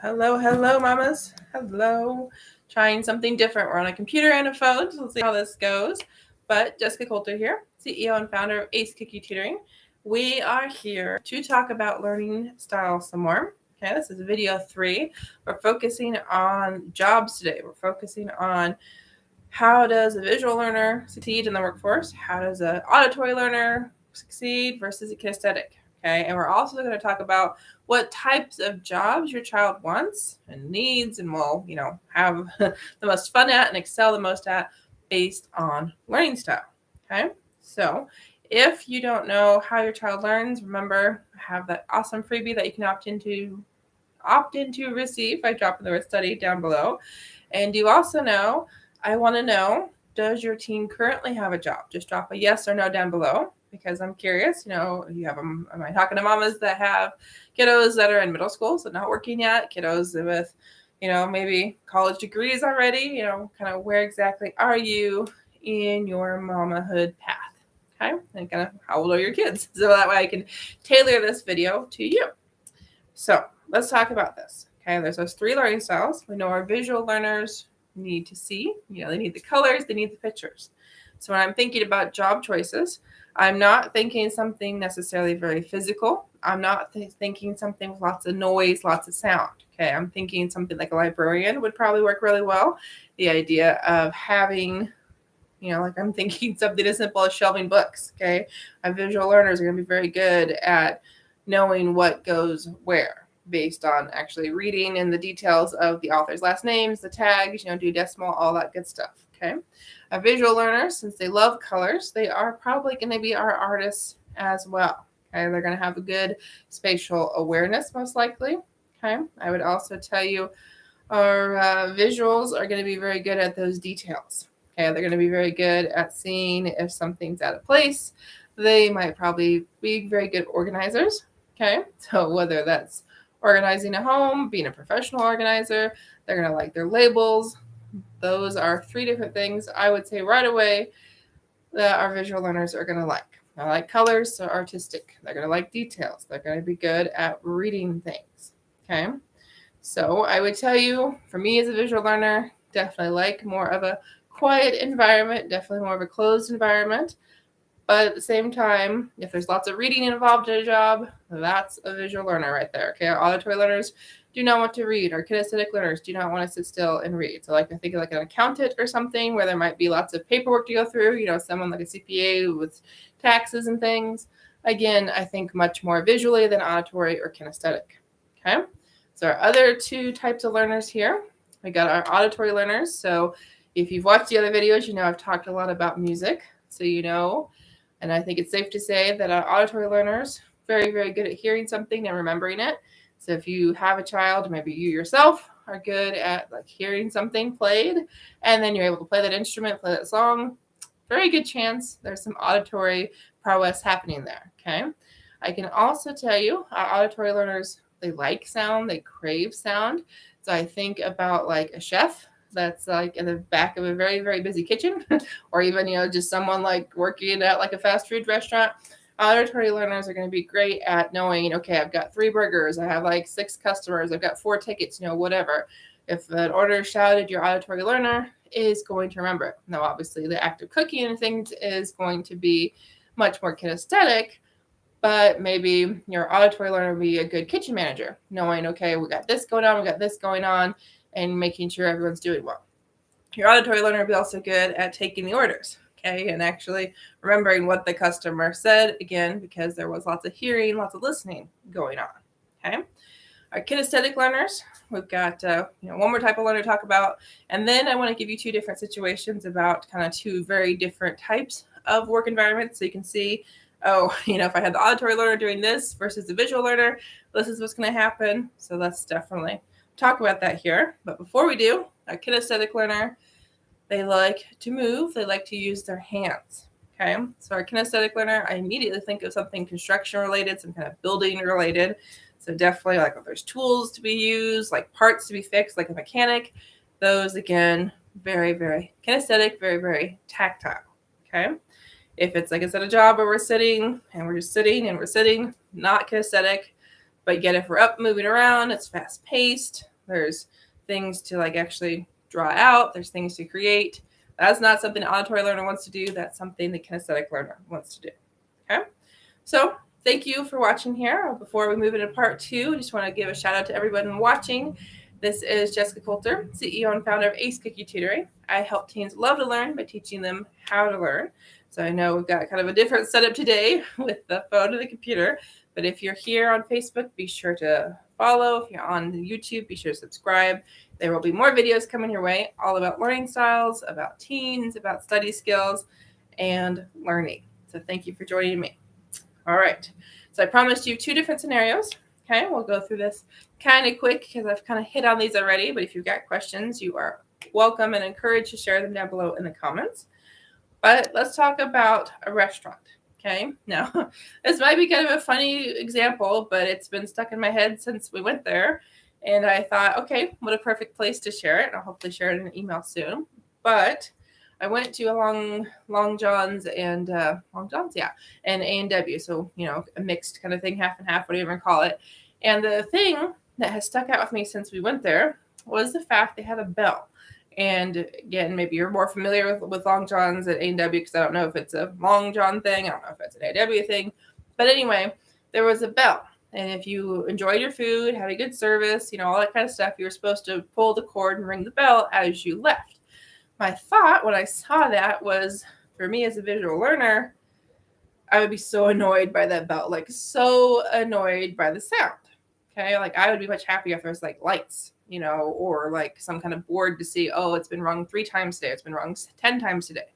Hello, mamas. Hello. Trying something different. We're on a computer and a phone, so let's see how this goes. But Jessica Coulter here, CEO and founder of Ace Cookie Tutoring. We are here to talk about learning style some more. Okay, this is video 3. We're focusing on jobs today. We're focusing on how does a visual learner succeed in the workforce? How does an auditory learner succeed versus a kinesthetic? Okay, and we're also going to talk about what types of jobs your child wants and needs and will, have the most fun at and excel the most at based on learning style. Okay, so if you don't know how your child learns, remember I have that awesome freebie that you can opt into receive by dropping the word study down below. And you also know, I want to know, does your teen currently have a job? Just drop a yes or no down below because I'm curious. You have them. Am I talking to mamas that have kiddos that are in middle school, so not working yet? Kiddos with, maybe college degrees already. Kind of where exactly are you in your mamahood path? Okay, and kind of how old are your kids? So that way I can tailor this video to you. So let's talk about this. Okay, there's those 3 learning styles. We know our visual learners need to see. They need the colors, they need the pictures. So when I'm thinking about job choices, I'm not thinking something necessarily very physical. I'm not thinking something with lots of noise, lots of sound. Okay, I'm thinking something like a librarian would probably work really well. The idea of having, I'm thinking something as simple as shelving books. Okay, our visual learners are going to be very good at knowing what goes where based on actually reading and the details of the author's last names, the tags, do decimal, all that good stuff. Okay. Our visual learners, since they love colors, they are probably going to be our artists as well. Okay. They're going to have a good spatial awareness, most likely. Okay. I would also tell you our visuals are going to be very good at those details. Okay. They're going to be very good at seeing if something's out of place. They might probably be very good organizers. Okay. So whether that's organizing a home, being a professional organizer, they're going to like their labels. Those are 3 different things I would say right away that our visual learners are going to like. I like colors, so artistic. They're going to like details. They're going to be good at reading things. Okay. So I would tell you, for me as a visual learner, definitely like more of a quiet environment, definitely more of a closed environment. But at the same time, if there's lots of reading involved in a job, that's a visual learner right there. Okay, our auditory learners do not want to read. Our kinesthetic learners do not want to sit still and read. So like I think like an accountant or something where there might be lots of paperwork to go through, someone like a CPA with taxes and things. Again, I think much more visually than auditory or kinesthetic. Okay, so our other 2 types of learners here, we got our auditory learners. So if you've watched the other videos, I've talked a lot about music. So and I think it's safe to say that our auditory learners very, very good at hearing something and remembering it. So if you have a child, maybe you yourself are good at like hearing something played, and then you're able to play that instrument, play that song, very good chance there's some auditory prowess happening there. Okay. I can also tell you our auditory learners, they like sound, they crave sound. So I think about like a chef that's like in the back of a very, very busy kitchen, or even, just someone like working at like a fast food restaurant. Auditory learners are going to be great at knowing, okay, I've got 3 burgers, I have like 6 customers, I've got 4 tickets, whatever. If an order is shouted, your auditory learner is going to remember it. Now, obviously, the act of cooking and things is going to be much more kinesthetic, but maybe your auditory learner will be a good kitchen manager, knowing, okay, we got this going on, and making sure everyone's doing well. Your auditory learner will be also good at taking the orders, okay, and actually remembering what the customer said, again, because there was lots of hearing, lots of listening going on, okay. Our kinesthetic learners, we've got one more type of learner to talk about, and then I want to give you 2 different situations about kind of 2 very different types of work environments, so you can see, if I had the auditory learner doing this versus the visual learner, this is what's going to happen. So let's definitely talk about that here. But before we do, our kinesthetic learner, they like to move, they like to use their hands. Okay, so our kinesthetic learner, I immediately think of something construction related, some kind of building related. So definitely like if there's tools to be used, like parts to be fixed, like a mechanic, those again, very, very kinesthetic, very, very tactile. Okay. If it's like it's at a job where we're sitting and we're just sitting and we're sitting, not kinesthetic. But yet if we're up moving around, it's fast paced, There's things to like actually draw out. There's things to create. That's not something the auditory learner wants to do. That's something the kinesthetic learner wants to do. Okay. So thank you for watching here. Before we move into part 2, I just want to give a shout out to everyone watching. This is Jessica Coulter, CEO and founder of Ace Cookie Tutoring. I help teens love to learn by teaching them how to learn. So I know we've got kind of a different setup today with the phone and the computer, but if you're here on Facebook, be sure to follow. If you're on YouTube, be sure to subscribe. There will be more videos coming your way, all about learning styles, about teens, about study skills, and learning. So thank you for joining me. All right. So I promised you 2 different scenarios. Okay, we'll go through this kind of quick because I've kind of hit on these already. But if you've got questions, you are welcome and encouraged to share them down below in the comments. But let's talk about a restaurant. Okay, now this might be kind of a funny example, but it's been stuck in my head since we went there. And I thought, okay, what a perfect place to share it. I'll hopefully share it in an email soon. But I went to a Long John's and A&W. So, a mixed kind of thing, half and half, whatever you want to call it. And the thing that has stuck out with me since we went there was the fact they had a bell. And again, maybe you're more familiar with Long John's at A&W because I don't know if it's a Long John thing. I don't know if it's an A&W thing. But anyway, there was a bell. And if you enjoyed your food, had a good service, all that kind of stuff, you were supposed to pull the cord and ring the bell as you left. My thought when I saw that was, for me as a visual learner, I would be so annoyed by that bell, like so annoyed by the sound. Okay, like I would be much happier if there was like lights, or like some kind of board to see, oh, it's been rung 3 times today, it's been rung 10 times today.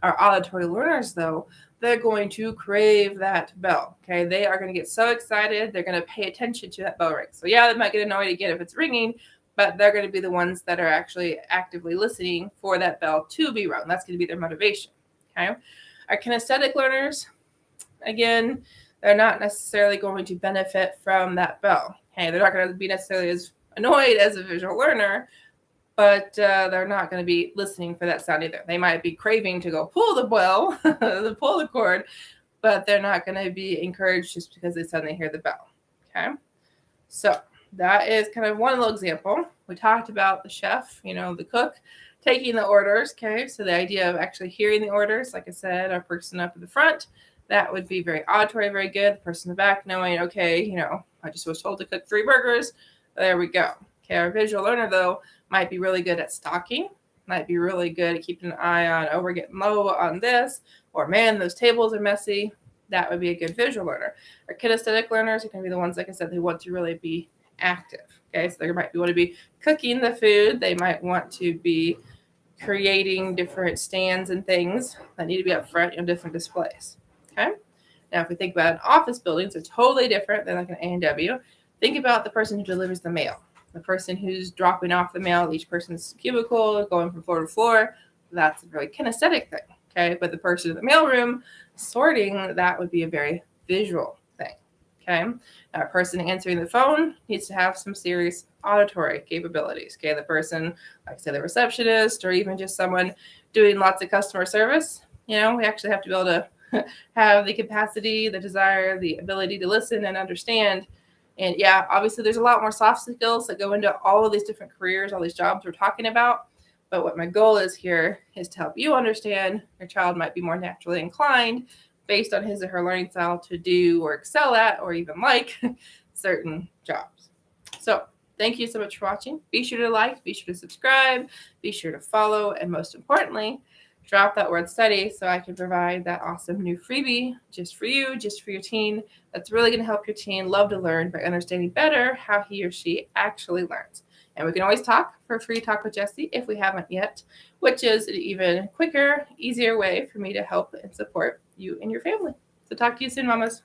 Our auditory learners, though, they're going to crave that bell. Okay, they are going to get so excited, they're going to pay attention to that bell ring. So yeah, they might get annoyed again if it's ringing, but they're going to be the ones that are actually actively listening for that bell to be rung. That's going to be their motivation. Okay. Our kinesthetic learners, again, they're not necessarily going to benefit from that bell. Okay. They're not going to be necessarily as annoyed as a visual learner, but they're not going to be listening for that sound either. They might be craving to go pull the bell, pull the cord, but they're not going to be encouraged just because they suddenly hear the bell. Okay. So that is kind of one little example. We talked about the chef, the cook, taking the orders. Okay, so the idea of actually hearing the orders, like I said, our person up at the front, that would be very auditory, very good. The person in the back knowing, okay, I just was told to cook 3 burgers. There we go. Okay, our visual learner, though, might be really good at stalking, might be really good at keeping an eye on, oh, we're getting low on this, or man, those tables are messy. That would be a good visual learner. Our kinesthetic learners are going to be the ones, like I said, they want to really be active. Okay, so they might want to be cooking the food. They might want to be creating different stands and things that need to be up front in different displays. Okay, now if we think about an office building, so totally different than like an A&W. Think about the person who delivers the mail, the person who's dropping off the mail at each person's cubicle, going from floor to floor. That's a very kinesthetic thing. Okay, but the person in the mailroom sorting, that would be a very visual thing. Okay, that person answering the phone needs to have some serious auditory capabilities. Okay, the person, like say the receptionist, or even just someone doing lots of customer service, we actually have to be able to have the capacity, the desire, the ability to listen and understand. And yeah, obviously there's a lot more soft skills that go into all of these different careers, all these jobs we're talking about. But what my goal is here is to help you understand your child might be more naturally inclined based on his or her learning style to do or excel at or even like certain jobs. So thank you so much for watching. Be sure to like, be sure to subscribe, be sure to follow, and most importantly, drop that word study so I can provide that awesome new freebie just for you, just for your teen. That's really going to help your teen love to learn by understanding better how he or she actually learns. And we can always talk for a free talk with Jessie if we haven't yet, which is an even quicker, easier way for me to help and support you and your family. So talk to you soon, mamas.